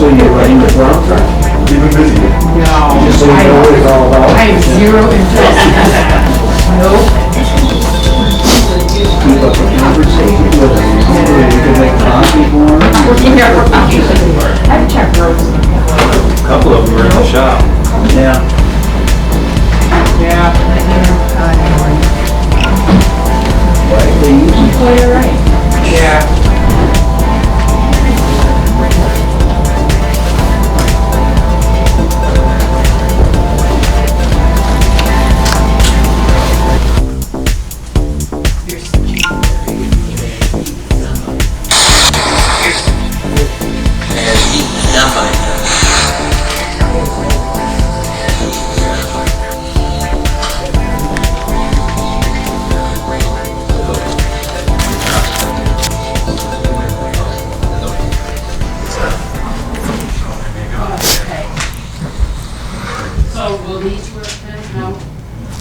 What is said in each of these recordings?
So you're running the Bloc? Keep him busy. No, Just so you know what it's all about. I have zero interest in that. Nope. Keep up a conversation with them. You can make coffee for them. Working here for I've checked those. A couple of them are in the shop. Yeah. Yeah. Right, they usually Oh, you're right. Yeah.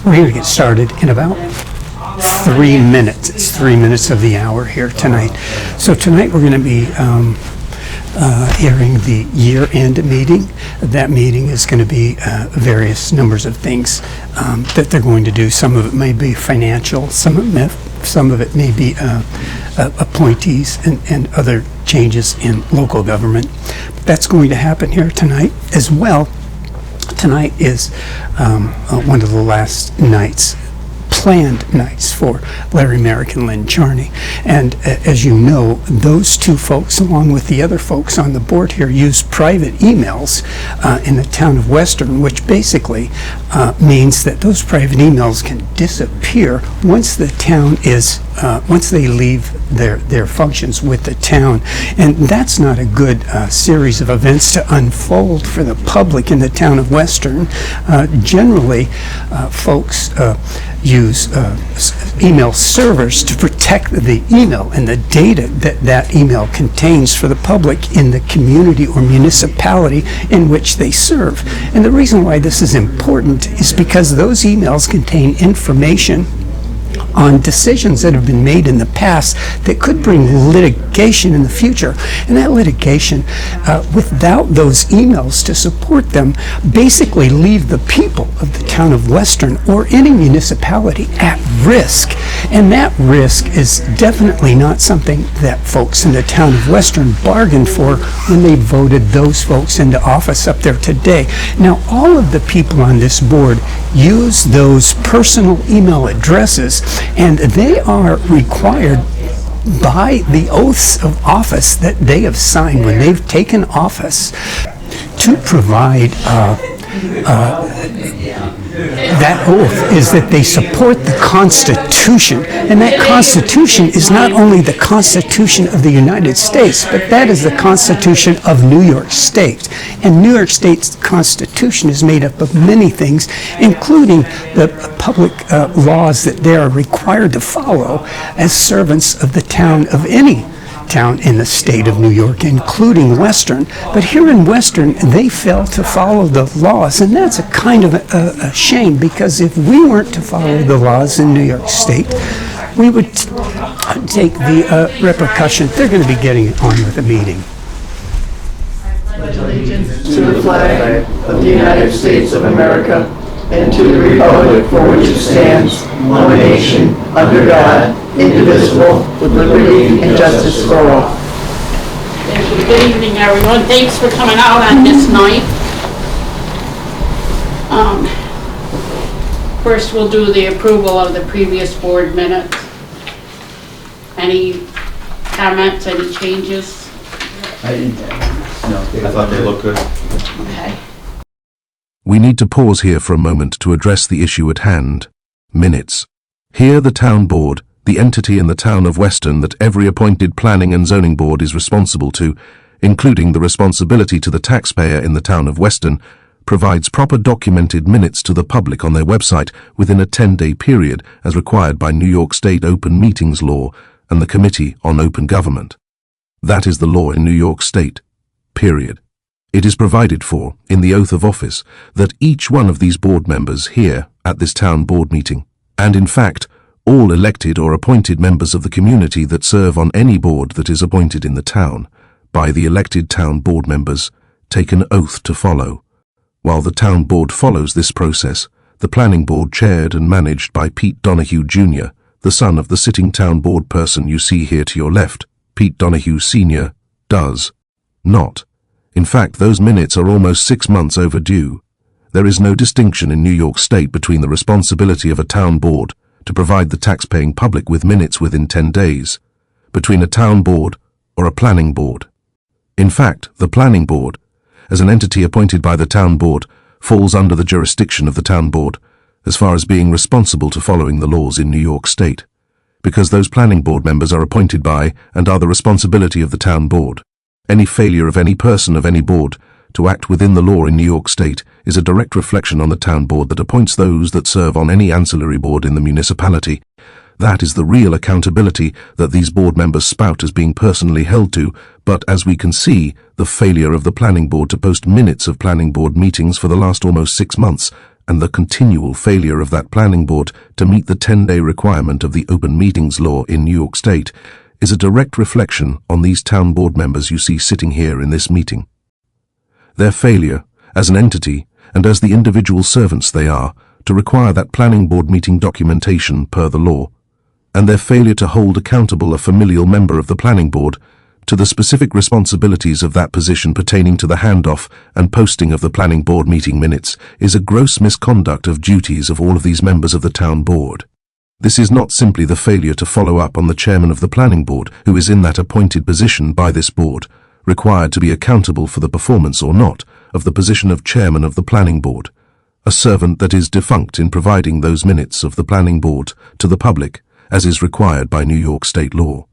We're going to get started in about 3 minutes. It's 3 minutes of the hour here tonight. So tonight we're going to be hearing the year-end meeting. That meeting is going to be various numbers of things that they're going to do. Some of it may be financial, some of it may be appointees and other changes in local government. That's going to happen here tonight as well. Tonight is one of the last nights, planned nights for Larry Merrick and Lynn Charney. And as you know, those two folks, along with the other folks on the board here, use private emails in the town of Western, which basically means that those private emails can disappear once the town is, once they leave their functions with the town. And that's not a good series of events to unfold for the public in the town of Western. Generally, folks use email servers to protect the email and the data that email contains for the public in the community or municipality in which they serve. And the reason why this is important is because those emails contain information on decisions that have been made in the past that could bring litigation in the future. And that litigation, without those emails to support them, basically leave the people of the town of Western or any municipality at risk. And that risk is definitely not something that folks in the town of Western bargained for when they voted those folks into office up there today. Now, all of the people on this board use those personal email addresses, and they are required by the oaths of office that they have signed when they've taken office to provide that oath is that they support the Constitution. And that Constitution is not only the Constitution of the United States, but that is the Constitution of New York State. And New York State's Constitution is made up of many things, including the public laws that they are required to follow as servants of the town of any town in the state of New York, including Western. But here in Western, they fail to follow the laws, and that's a kind of a shame, because if we weren't to follow the laws in New York State, we would take the repercussion. They're going to be getting on with the meeting. Pledge allegiance to the flag of the United States of America and to the republic for which it stands, one nation, under God, indivisible, with liberty and justice for all. Thank you. Good evening, everyone. Thanks for coming out on this night. First, we'll do the approval of the previous board minutes. Any comments, any changes? I didn't have no. I thought they looked good. Okay. We need to pause here for a moment to address the issue at hand. Minutes. Here the town board, the entity in the town of Western that every appointed planning and zoning board is responsible to, including the responsibility to the taxpayer in the town of Western, provides proper documented minutes to the public on their website within a 10-day period as required by New York State Open Meetings Law and the Committee on Open Government. That is the law in New York State. Period. It is provided for, in the oath of office, that each one of these board members here at this town board meeting, and in fact, all elected or appointed members of the community that serve on any board that is appointed in the town, by the elected town board members, take an oath to follow. While the town board follows this process, the planning board, chaired and managed by Pete Donahue Jr., the son of the sitting town board person you see here to your left, Pete Donahue Sr., does not. In fact, those minutes are almost 6 months overdue. There is no distinction in New York State between the responsibility of a town board to provide the tax-paying public with minutes within 10 days, between a town board or a planning board. In fact, the planning board, as an entity appointed by the town board, falls under the jurisdiction of the town board as far as being responsible to following the laws in New York State, because those planning board members are appointed by and are the responsibility of the town board. Any failure of any person of any board to act within the law in New York State is a direct reflection on the town board that appoints those that serve on any ancillary board in the municipality. That is the real accountability that these board members spout as being personally held to, but as we can see, the failure of the planning board to post minutes of planning board meetings for the last almost 6 months, and the continual failure of that planning board to meet the 10-day requirement of the open meetings law in New York State, is a direct reflection on these town board members you see sitting here in this meeting. Their failure, as an entity, and as the individual servants they are, to require that planning board meeting documentation per the law, and their failure to hold accountable a familial member of the planning board to the specific responsibilities of that position pertaining to the handoff and posting of the planning board meeting minutes, is a gross misconduct of duties of all of these members of the town board. This is not simply the failure to follow up on the chairman of the planning board, who is in that appointed position by this board, required to be accountable for the performance or not of the position of chairman of the planning board, a servant that is defunct in providing those minutes of the planning board to the public, as is required by New York state law.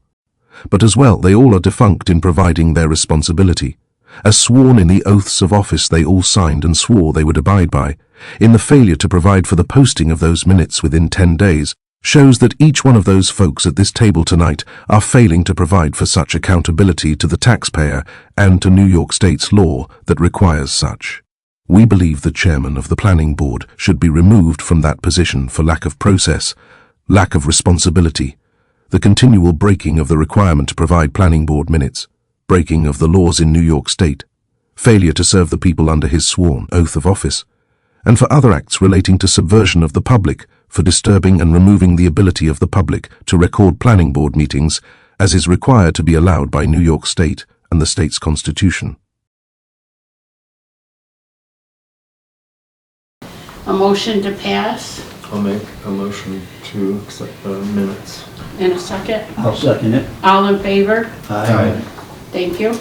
But as well, they all are defunct in providing their responsibility, as sworn in the oaths of office they all signed and swore they would abide by, in the failure to provide for the posting of those minutes within 10 days, shows that each one of those folks at this table tonight are failing to provide for such accountability to the taxpayer and to New York State's law that requires such. We believe the chairman of the planning board should be removed from that position for lack of process, lack of responsibility, the continual breaking of the requirement to provide planning board minutes, breaking of the laws in New York State, failure to serve the people under his sworn oath of office, and for other acts relating to subversion of the public, for disturbing and removing the ability of the public to record planning board meetings as is required to be allowed by New York State and the state's constitution. A motion to pass I'll make a motion to accept the minutes. in a second. I'll second it. All in favor? Aye. Thank you.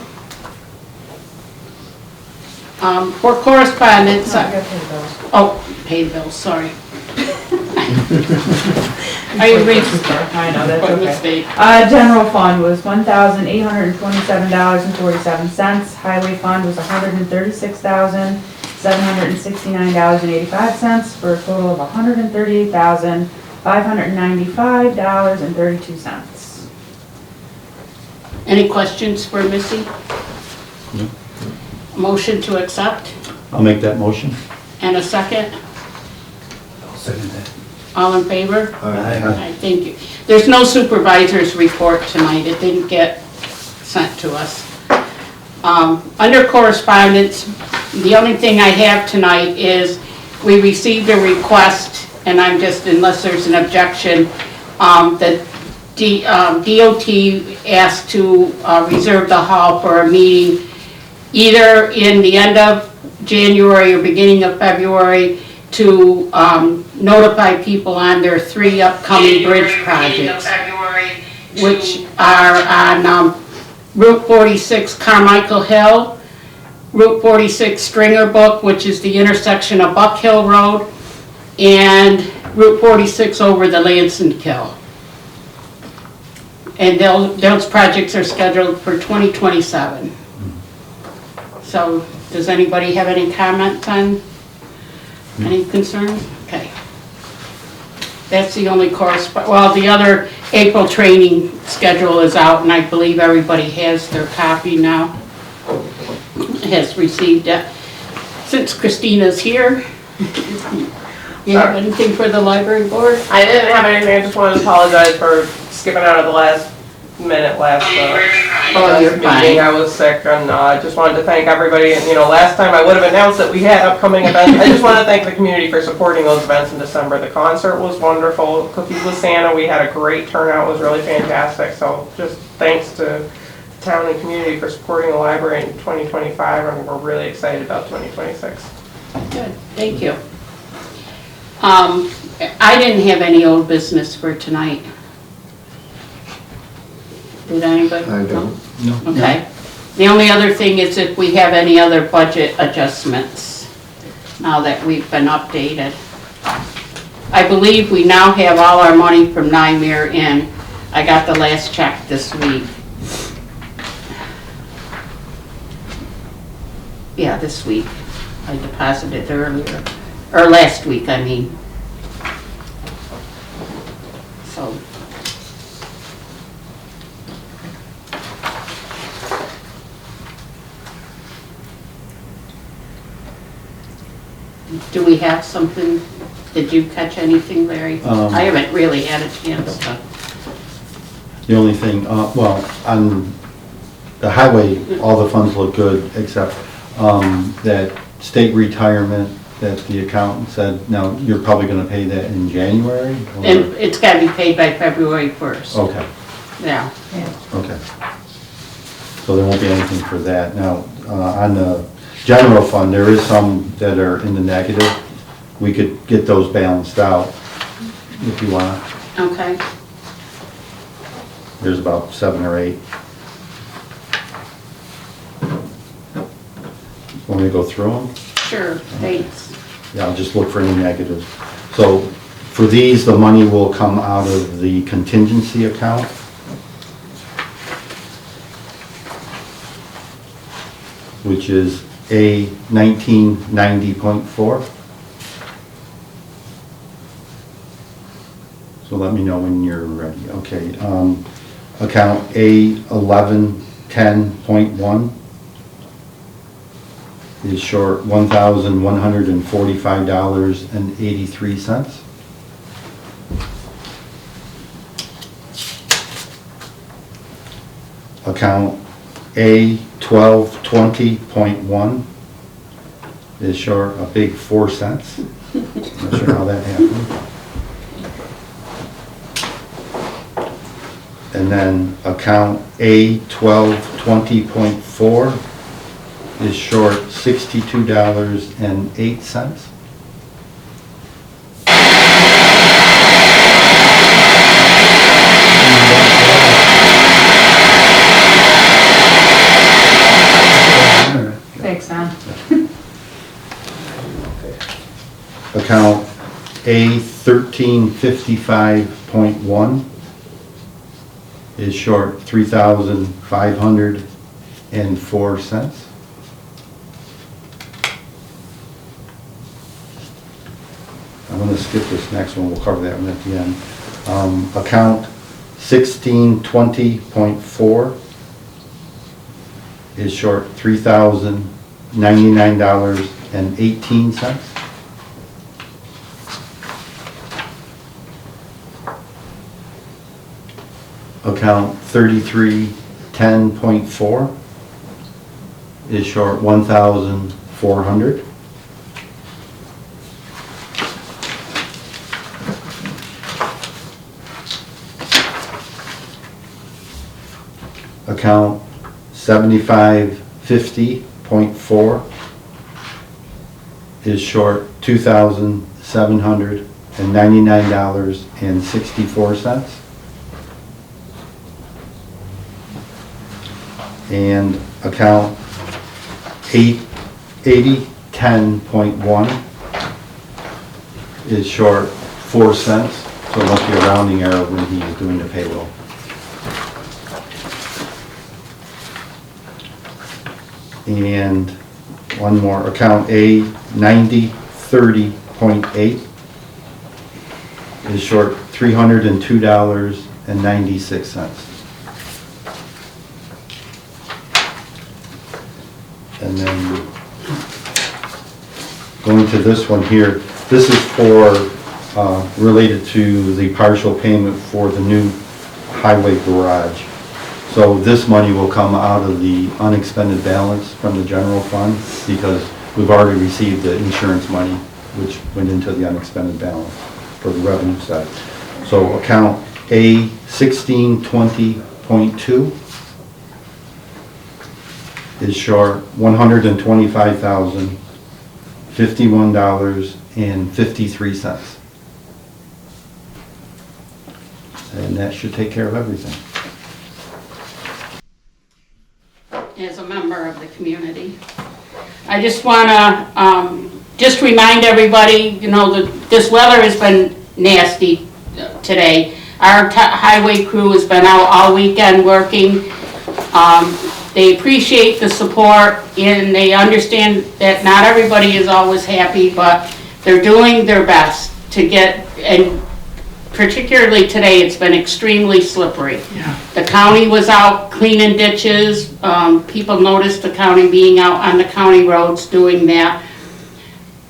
For correspondence, paid bills, sorry. Are you reading? I know, that's What okay. mistake? General fund was $1,827.47. Highway fund was $136,769.85 for a total of $138,595.32. Any questions for Missy? No. Motion to accept I'll make that motion. and a second. I'll second that. All in favor? Aye. Aye, thank you. There's no supervisor's report tonight. It didn't get sent to us. Under correspondence, the only thing I have tonight is we received a request, and I'm just, unless there's an objection, that DOT asked to reserve the hall for a meeting either in the end of January or beginning of February to notify people on their 3 upcoming bridge projects, which are on Route 46 Carmichael Hill, Route 46 Stringer Brook, which is the intersection of Buck Hill Road, and Route 46 over the Lansing Kill. And those projects are scheduled for 2027. So, does anybody have any comments on, any concerns? Okay. That's the only well, the other April training schedule is out, and I believe everybody has their copy now, has received it. Since Christina's here, you have anything for the library board? I didn't have anything, I just wanted to apologize for skipping out at the last minute last Oh, you're meeting. fine. I was sick, and I just wanted to thank everybody. And, last time I would have announced that we had upcoming events. I just want to thank the community for supporting those events in December. The concert was wonderful. Cookies with Santa, we had a great turnout. It was really fantastic. So just thanks to the town and community for supporting the library in 2025, and we're really excited about 2026. Good, thank you. I didn't have any old business for tonight. Did anybody? I don't. No. Okay. The only other thing is if we have any other budget adjustments, now that we've been updated. I believe we now have all our money from Nymere in. I got the last check this week. Yeah, this week. I deposited earlier, or last week, I mean. So. Do we have something? Did you catch anything, Larry? I haven't really had a chance to. The only thing, well, on the highway, all the funds look good, except that state retirement that the accountant said, now, you're probably gonna pay that in January? or- And it's gotta be paid by February 1st. Okay, Yeah. okay. So there won't be anything for that. Now, on the general fund, there is some that are in the negative. We could get those balanced out if you want. Okay. There's about 7 or 8. Want me to go through them? Sure, thanks. Yeah, I'll just look for any negatives. So for these, the money will come out of the contingency account. Which is A 1990.4. So let me know when you're ready. Okay, account A 1110.1 is short $1,145.83. Account A 1220.1 is short a big 4 cents. Not sure how that happened. And then account A 1220.4 is short $62.08. Thanks, Sam. Account A 1355.1 is short $3,504. I'm going to skip this next one, we'll cover that one at the end. Account 1620.4 is short $3,099.18. Account 3310.4 is short $1,400. Account 7550.4 is short $2,799.64. And account 8010.1 is short 4 cents, so it must be a rounding error when he is doing the payroll. And one more, account A 9030.8 is short $302.96. And then going to this one here, this is for, related to the partial payment for the new highway garage. So this money will come out of the unexpended balance from the general fund because we've already received the insurance money, which went into the unexpended balance for the revenue side. So account A 1620.2 is short $125,051.53. And that should take care of everything. As a member of the community, I just want to just remind everybody, you know, that this weather has been nasty today. Our highway crew has been out all weekend working. They appreciate the support and they understand that not everybody is always happy, but they're doing their best to get, and particularly today, it's been extremely slippery. Yeah. The county was out cleaning ditches. People noticed the county being out on the county roads doing that.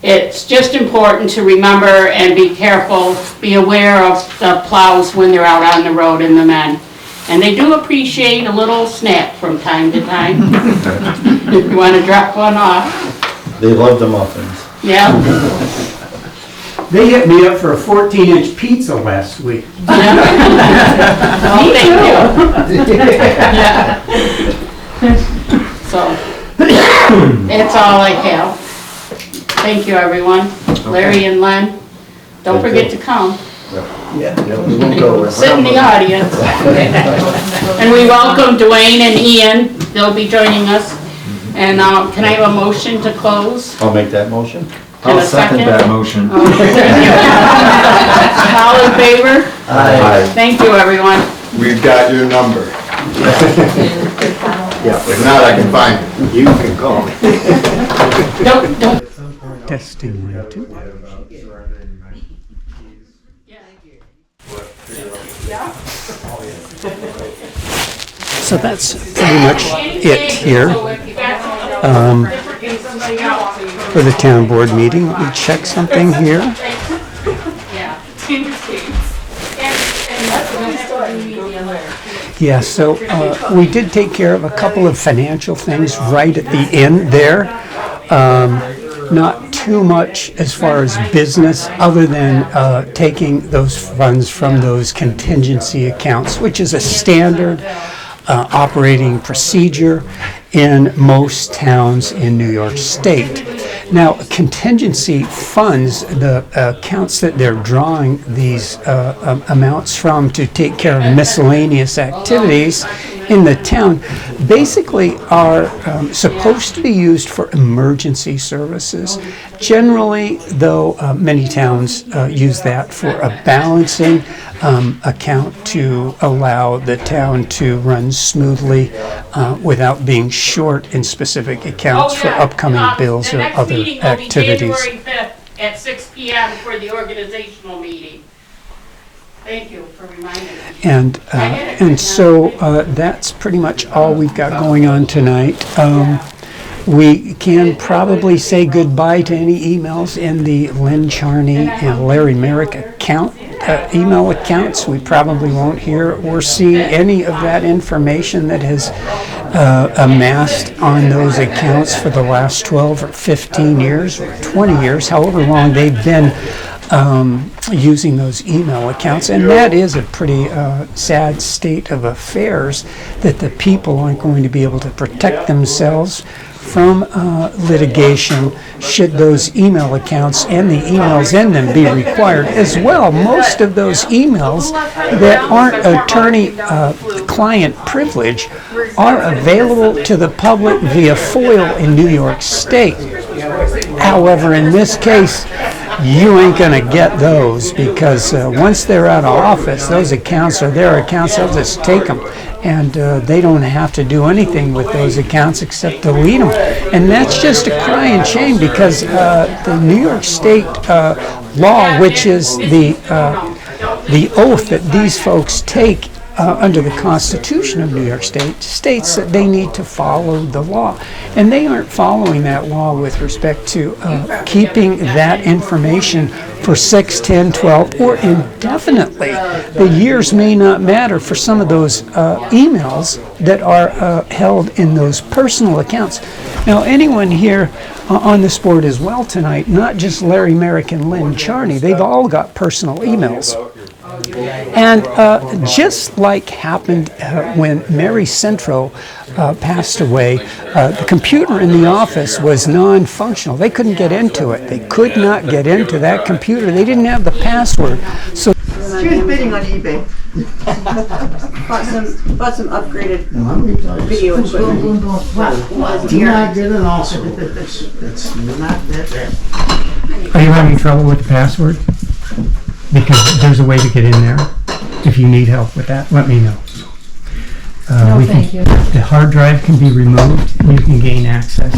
It's just important to remember and be careful, be aware of the plows when they're out on the road and the men. And they do appreciate a little snack from time to time. If you want to drop one off. They love the muffins. Yeah. They hit me up for a 14-inch pizza last week. Well, thank you. Yeah. So, that's all I have. Thank you, everyone. Larry and Len, don't forget to come. Yeah, we won't go. Sit in the audience. And we welcome Dwayne and Ian. They'll be joining us. And can I have a motion to close? I'll make that motion. I'll second that motion. All in favor? Aye. Thank you, everyone. We've got your number. Yeah. If not, I can find it. You can call me. Don't. Testing 1, 2. So that's pretty much it here for the town board meeting. Let me check something here. Yeah, so we did take care of a couple of financial things right at the end there. Not too much as far as business, other than taking those funds from those contingency accounts, which is a standard operating procedure in most towns in New York State. Now, contingency funds, the accounts that they're drawing these amounts from to take care of miscellaneous activities in the town, basically are supposed to be used for emergency services. Generally, though, many towns use that for a balancing account to allow the town to run smoothly without being short in specific accounts for upcoming bills or other activities. The next meeting will be January 5th at 6 p.m. for the organizational meeting. Thank you for reminding me. And so that's pretty much all we've got going on tonight. We can probably say goodbye to any emails in the Lynn Charney and Larry Merrick email accounts. We probably won't hear or see any of that information that has amassed on those accounts for the last 12 or 15 years or 20 years, however long they've been using those email accounts. And that is a pretty sad state of affairs, that the people aren't going to be able to protect themselves from litigation should those email accounts and the emails in them be required. As well, most of those emails that aren't attorney-client privilege are available to the public via FOIL in New York State. However, in this case, you ain't going to get those, because once they're out of office, those accounts are their accounts. They'll just take them, and they don't have to do anything with those accounts except delete them. And that's just a crying shame, because the New York State law, which is the oath that these folks take under the Constitution of New York State, states that they need to follow the law. And they aren't following that law with respect to keeping that information for 6, 10, 12, or indefinitely. The years may not matter for some of those emails that are held in those personal accounts. Now, anyone here on this board as well tonight, not just Larry Merrick and Lynn Charney, they've all got personal emails. And just like happened when Mary Centro passed away, the computer in the office was non-functional. They couldn't get into it. They could not get into that computer. They didn't have the password. So She was bidding on eBay. Bought some upgraded video equipment. Do not get it also. It's not that bad. are you having trouble with the password? Because there's a way to get in there. If you need help with that, let me know. No, thank you. The hard drive can be removed. You can gain access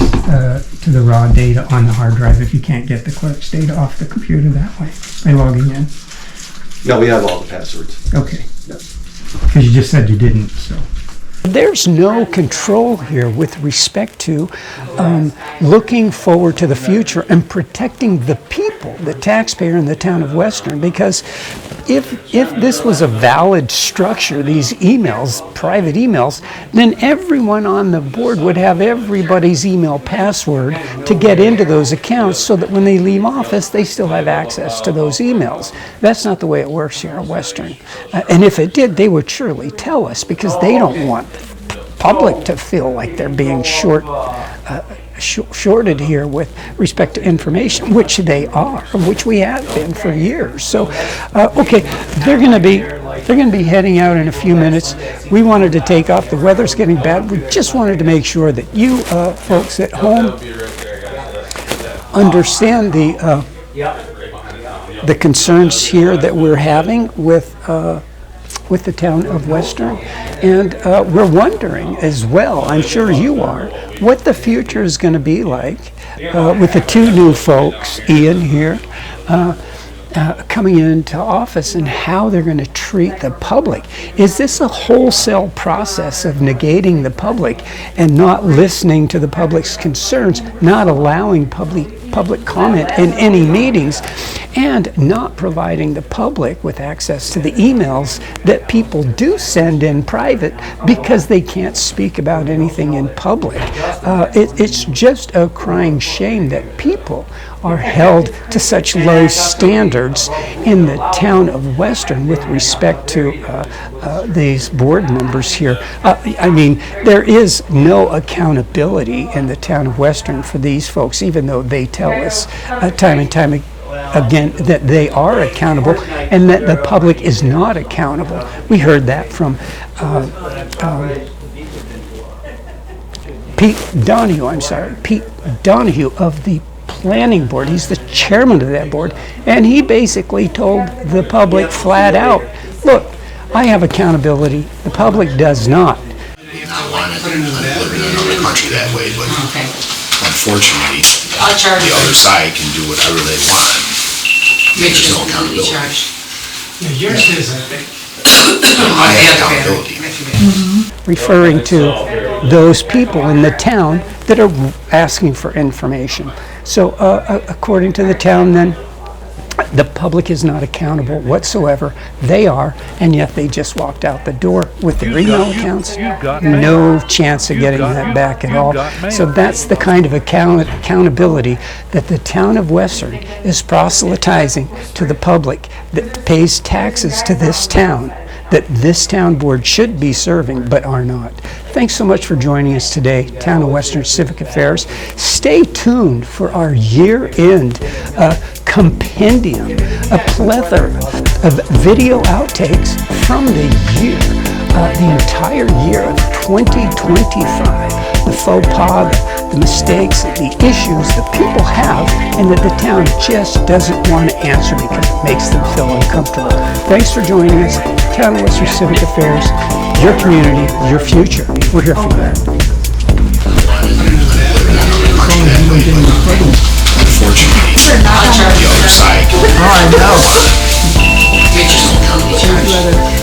to the raw data on the hard drive if you can't get the clerk's data off the computer that way by logging in. No, we have all the passwords. Okay. Because you just said you didn't, so. There's no control here with respect to looking forward to the future and protecting the people, the taxpayer in the town of Western, because if this was a valid structure, these emails, private emails, then everyone on the board would have everybody's email password to get into those accounts so that when they leave office, they still have access to those emails. That's not the way it works here at Western. And if it did, they would surely tell us, because they don't want the public to feel like they're being shorted here with respect to information, which they are, which we have been for years. So, okay, they're going to be heading out in a few minutes. We wanted to take off. The weather's getting bad. We just wanted to make sure that you folks at home understand the concerns here that we're having with the town of Western, and we're wondering as well, I'm sure you are, what the future is going to be like with the two new folks, Ian here, coming into office, and how they're going to treat the public. Is this a wholesale process of negating the public and not listening to the public's concerns, not allowing public comment in any meetings, and not providing the public with access to the emails that people do send in private because they can't speak about anything in public? It's just a crying shame that people are held to such low standards in the town of Western with respect to these board members here. I mean, there is no accountability in the town of Western for these folks, even though they tell us time and time again that they are accountable and that the public is not accountable. We heard that from Pete Donahue of the Planning Board. He's the chairman of that board, and he basically told the public flat out, look, I have accountability, the public does not. I wanted to live in another country that way, but unfortunately, the other side can do whatever they want. There's no accountability. Yours is, I think. I have accountability. Referring to those people in the town that are asking for information. So according to the town then, the public is not accountable whatsoever. They are, and yet they just walked out the door with their email accounts. No chance of getting that back at all. So that's the kind of accountability that the town of Western is proselytizing to the public that pays taxes to this town, that this town board should be serving but are not. Thanks so much for joining us today, Town of Western Civic Affairs. Stay tuned for our year-end compendium, a plethora of video outtakes from the year, the entire year of 2025, the faux pas, the mistakes, the issues that people have and that the town just doesn't want to answer because it makes them feel uncomfortable. Thanks for joining us, Town of Western Civic Affairs, your community, your future. We're here for you. Unfortunately, the other side can do whatever they want. There's no accountability.